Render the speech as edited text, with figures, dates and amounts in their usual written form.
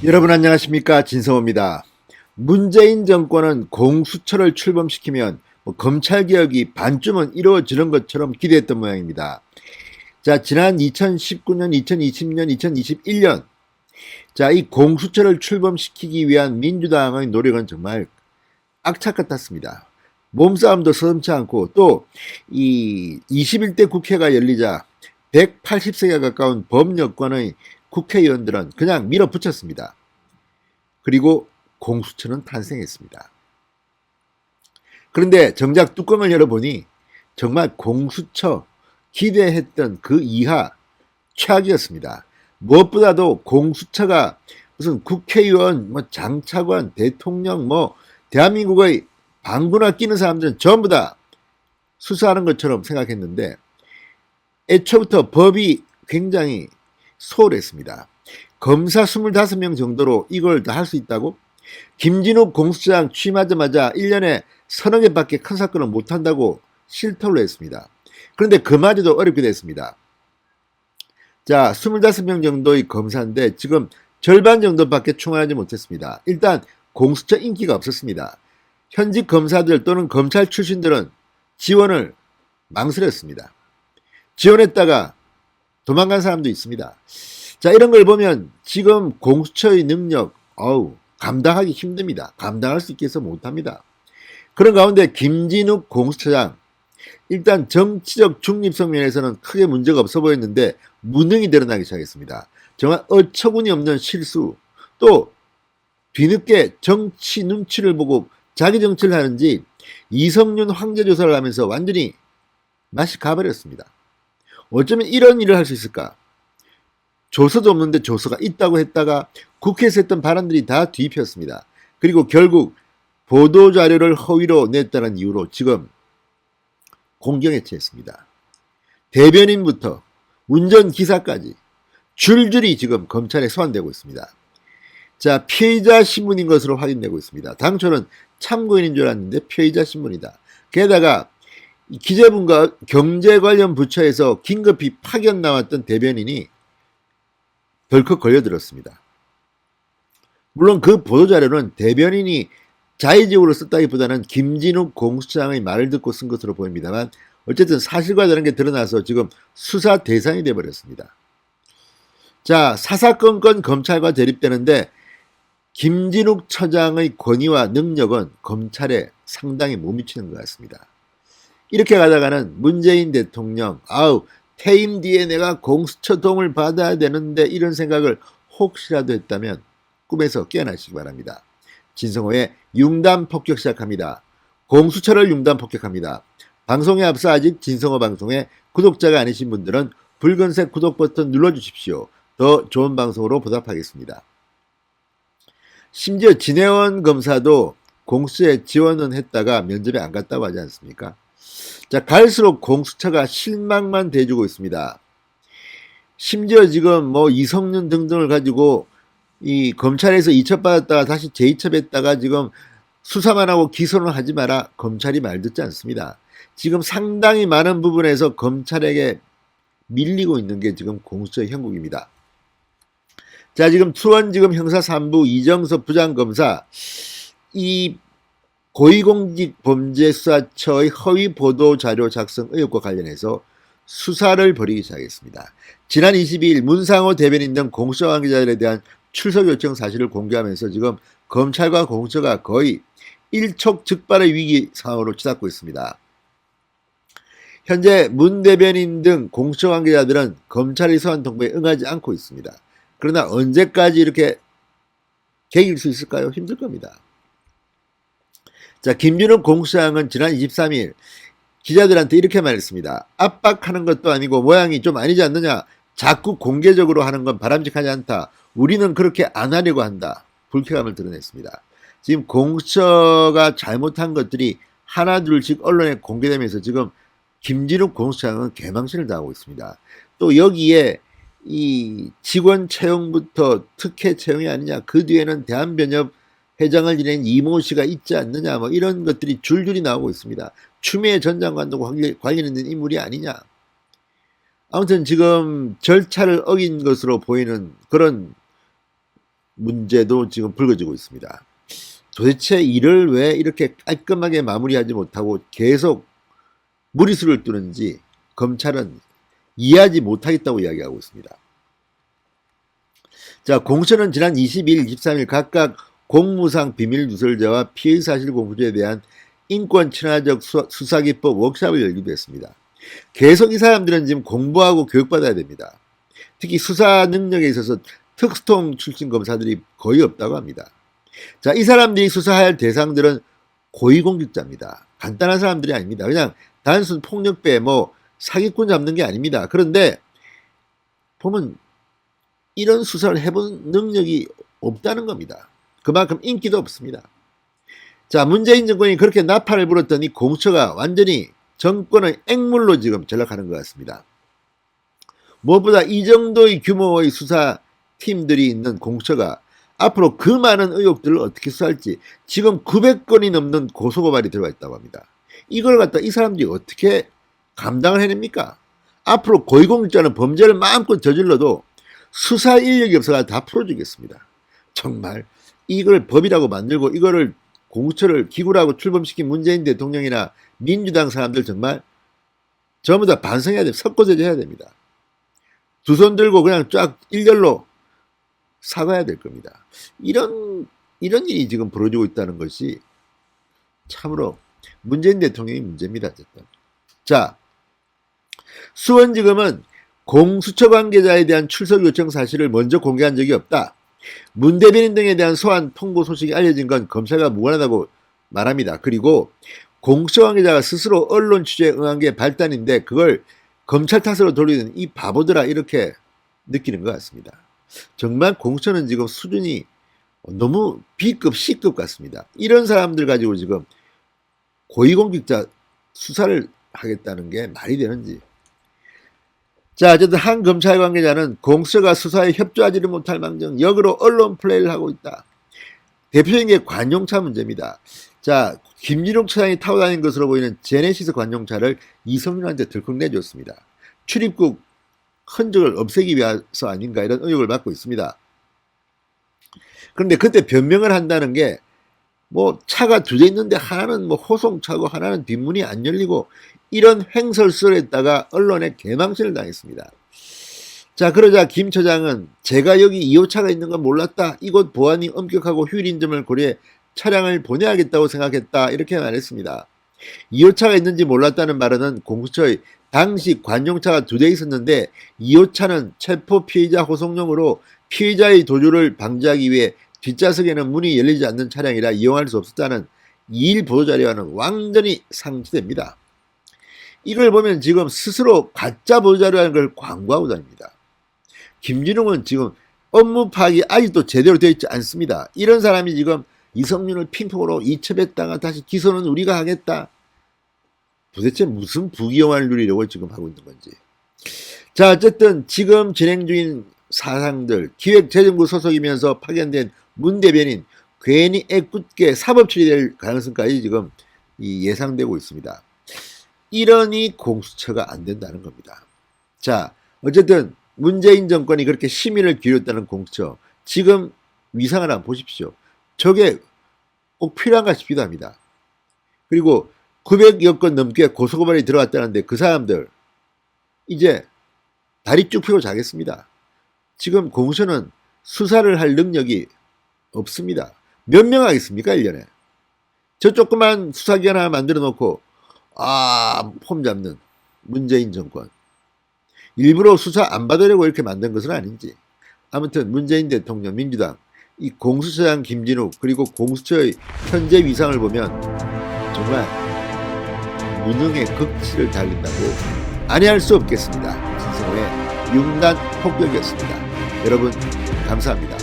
여러분 안녕하십니까, 진성호입니다. 문재인 정권은 공수처를 출범시키면 검찰개혁이 반쯤은 이루어지는 것처럼 기대했던 모양입니다. 자, 지난 2019년, 2020년, 2021년 이 공수처를 출범시키기 위한 민주당의 노력은 정말 악착 같았습니다. 몸싸움도 서슴지 않고 또 이 21대 국회가 열리자 180석에 가까운 범여권의 국회의원들은 그냥 밀어붙였습니다. 그리고 공수처는 탄생했습니다. 그런데 정작 뚜껑을 열어보니 정말 공수처 기대했던 그 이하 최악이었습니다. 무엇보다도 공수처가 무슨 국회의원, 장차관, 대통령, 대한민국의 방구나 끼는 사람들은 전부 다 수사하는 것처럼 생각했는데 애초부터 법이 굉장히 소홀했습니다. 검사 25명 정도로 이걸 다 할 수 있다고? 김진욱 공수처장 취임하자마자 1년에 서너 개밖에 큰 사건을 못한다고 실토를 했습니다. 그런데 그마저도 어렵게 됐습니다. 자, 25명 정도의 검사인데 지금 절반 정도밖에 충원하지 못했습니다. 일단 공수처 인기가 없었습니다. 현직 검사들 또는 검찰 출신들은 지원을 망설였습니다. 지원했다가 도망간 사람도 있습니다. 자, 이런 걸 보면 지금 공수처의 능력, 감당하기 힘듭니다. 감당할 수 있게 해서 못합니다. 그런 가운데 김진욱 공수처장, 일단 정치적 중립성 면에서는 크게 문제가 없어 보였는데 무능이 드러나기 시작했습니다. 정말 어처구니 없는 실수, 또 뒤늦게 정치 눈치를 보고 자기 정치를 하는지 이성윤 황제 조사를 하면서 완전히 맛이 가버렸습니다. 어쩌면 이런 일을 할 수 있을까? 조서도 없는데 조서가 있다고 했다가 국회에서 했던 발언들이 다 뒤집혔습니다. 그리고 결국 보도자료를 허위로 냈다는 이유로 지금 공경에 처했습니다. 대변인부터 운전기사까지 줄줄이 지금 검찰에 소환되고 있습니다. 자, 피의자 신문인 것으로 확인되고 있습니다. 당초는 참고인인 줄 알았는데 피의자 신문이다. 게다가 기재부가 경제 관련 부처에서 긴급히 파견 나왔던 대변인이 덜컥 걸려들었습니다. 물론 그 보도자료는 대변인이 자의적으로 썼다기보다는 김진욱 공수처장의 말을 듣고 쓴 것으로 보입니다만 어쨌든 사실과 다른 게 드러나서 지금 수사 대상이 되어버렸습니다. 자, 사사건건 검찰과 대립되는데 김진욱 처장의 권위와 능력은 검찰에 상당히 못 미치는 것 같습니다. 이렇게 가다가는 문재인 대통령, 퇴임 뒤에 내가 공수처 도움을 받아야 되는데 이런 생각을 혹시라도 했다면 꿈에서 깨어나시기 바랍니다. 진성호의 융단 폭격 시작합니다. 공수처를 융단 폭격합니다. 방송에 앞서 아직 진성호 방송에 구독자가 아니신 분들은 붉은색 구독 버튼 눌러주십시오. 더 좋은 방송으로 보답하겠습니다. 심지어 진해원 검사도 공수처에 지원은 했다가 면접에 안 갔다고 하지 않습니까? 자, 갈수록 공수처가 실망만 대주고 있습니다. 심지어 지금 이성윤 등등을 가지고 이 검찰에서 이첩받았다가 다시 재이첩했다가 지금 수사만 하고 기소는 하지 마라. 검찰이 말 듣지 않습니다. 지금 상당히 많은 부분에서 검찰에게 밀리고 있는 게 지금 공수처의 형국입니다. 자, 지금 수원지검 형사 3부 이정섭 부장검사, 이 고위공직범죄수사처의 허위 보도자료 작성 의혹과 관련해서 수사를 벌이기 시작했습니다. 지난 22일 문상호 대변인 등 공수처 관계자들에 대한 출석 요청 사실을 공개하면서 지금 검찰과 공수처가 거의 일촉즉발의 위기 상황으로 치닫고 있습니다. 현재 문 대변인 등 공수처 관계자들은 검찰의 소환 통보에 응하지 않고 있습니다. 그러나 언제까지 이렇게 개길 수 있을까요? 힘들 겁니다. 자, 김진욱 공수처장은 지난 23일 기자들한테 이렇게 말했습니다. 압박하는 것도 아니고 모양이 좀 아니지 않느냐. 자꾸 공개적으로 하는 건 바람직하지 않다. 우리는 그렇게 안 하려고 한다. 불쾌감을 드러냈습니다. 지금 공수처가 잘못한 것들이 하나둘씩 언론에 공개되면서 지금 김진욱 공수처장은 개망신을 당하고 있습니다. 또 여기에 이 직원 채용부터 특혜 채용이 아니냐. 그 뒤에는 대한변협 회장을 지낸 이모 씨가 있지 않느냐. 이런 것들이 줄줄이 나오고 있습니다. 추미애 전 장관도 관련 있는 인물이 아니냐. 아무튼 지금 절차를 어긴 것으로 보이는 그런 문제도 지금 불거지고 있습니다. 도대체 일을 왜 이렇게 깔끔하게 마무리하지 못하고 계속 무리수를 두는지 검찰은 이해하지 못하겠다고 이야기하고 있습니다. 자, 공수처는 지난 22일, 23일 각각 공무상 비밀누설죄와 피의사실 공표죄에 대한 인권 친화적 수사기법 워크숍을 열기도 했습니다. 계속 이 사람들은 지금 공부하고 교육받아야 됩니다. 특히 수사 능력에 있어서 특수통 출신 검사들이 거의 없다고 합니다. 자, 이 사람들이 수사해야 할 대상들은 고위공직자입니다. 간단한 사람들이 아닙니다. 그냥 단순 폭력배 사기꾼 잡는 게 아닙니다. 그런데 보면 이런 수사를 해본 능력이 없다는 겁니다. 그만큼 인기도 없습니다. 자, 문재인 정권이 그렇게 나팔을 불었더니 공수처가 완전히 정권의 액물로 지금 전락하는 것 같습니다. 무엇보다 이 정도의 규모의 수사팀들이 있는 공수처가 앞으로 그 많은 의혹들을 어떻게 수사할지 지금 900건이 넘는 고소고발이 들어가 있다고 합니다. 이걸 갖다 이 사람들이 어떻게 감당을 해냅니까? 앞으로 고위공직자는 범죄를 마음껏 저질러도 수사 인력이 없어서 다 풀어주겠습니다. 정말 이걸 법이라고 만들고 이거를 공수처를 기구라고 출범시킨 문재인 대통령이나 민주당 사람들 정말 전부 다 반성해야 돼요. 석고제재해야 됩니다. 두 손 들고 그냥 쫙 일렬로 사과해야 될 겁니다. 이런 일이 지금 벌어지고 있다는 것이 참으로 문재인 대통령이 문제입니다. 어쨌든. 자, 수원지검은 공수처 관계자에 대한 출석 요청 사실을 먼저 공개한 적이 없다. 문 대변인 등에 대한 소환 통보 소식이 알려진 건 검사가 무관하다고 말합니다. 그리고 공수처 관계자가 스스로 언론 취재에 응한 게 발단인데 그걸 검찰 탓으로 돌리는 이 바보들아 이렇게 느끼는 것 같습니다. 정말 공수처는 지금 수준이 너무 B급, C급 같습니다. 이런 사람들 가지고 지금 고위공직자 수사를 하겠다는 게 말이 되는지. 자, 어쨌든 한 검찰 관계자는 공수처가 수사에 협조하지를 못할 망정 역으로 언론 플레이를 하고 있다. 대표적인 게 관용차 문제입니다. 자, 김진욱 차장이 타고 다닌 것으로 보이는 제네시스 관용차를 이성윤한테 덜컥 내줬습니다. 출입국 흔적을 없애기 위해서 아닌가 이런 의혹을 받고 있습니다. 그런데 그때 변명을 한다는 게 차가 두 대 있는데 하나는 호송차고 하나는 뒷문이 안 열리고 이런 횡설수설을 했다가 언론에 개망신을 당했습니다. 자, 그러자 김 처장은 제가 여기 2호차가 있는 건 몰랐다. 이곳 보안이 엄격하고 휴일인 점을 고려해 차량을 보내야겠다고 생각했다. 이렇게 말했습니다. 2호차가 있는지 몰랐다는 말은 공수처의 당시 관용차가 두 대 있었는데 2호차는 체포 피의자 호송용으로 피의자의 도주를 방지하기 위해 뒷좌석에는 문이 열리지 않는 차량이라 이용할 수 없었다는 2일 보도자료와는 완전히 상치됩니다. 이걸 보면 지금 스스로 가짜 보도자료라는 걸 광고하고 다닙니다. 김진웅은 지금 업무 파악이 아직도 제대로 되어 있지 않습니다. 이런 사람이 지금 이성윤을 핑퐁으로 이첩했다가 다시 기소는 우리가 하겠다. 도대체 무슨 부귀영화를 누리려고 지금 하고 있는 건지. 자, 어쨌든 지금 진행 중인 사상들, 기획재정부 소속이면서 파견된 문 대변인 괜히 애꿎게 사법 처리될 가능성까지 지금 예상되고 있습니다. 이러니 공수처가 안 된다는 겁니다. 자, 어쨌든 문재인 정권이 그렇게 심의를 기울였다는 공수처 지금 위상을 한번 보십시오. 저게 꼭 필요한가 싶기도 합니다. 그리고 900여 건 넘게 고소고발이 들어왔다는데 그 사람들 이제 다리 쭉 펴고 자겠습니다. 지금 공수처는 수사를 할 능력이 없습니다. 몇 명 하겠습니까 1년에. 저 조그만 수사기관 하나 만들어 놓고 폼 잡는 문재인 정권. 일부러 수사 안 받으려고 이렇게 만든 것은 아닌지. 아무튼 문재인 대통령, 민주당, 이 공수처장 김진욱 그리고 공수처의 현재 위상을 보면 정말 무능의 극치를 달린다고 아니할 수 없겠습니다. 진성호의 융단 폭격이었습니다. 여러분 감사합니다.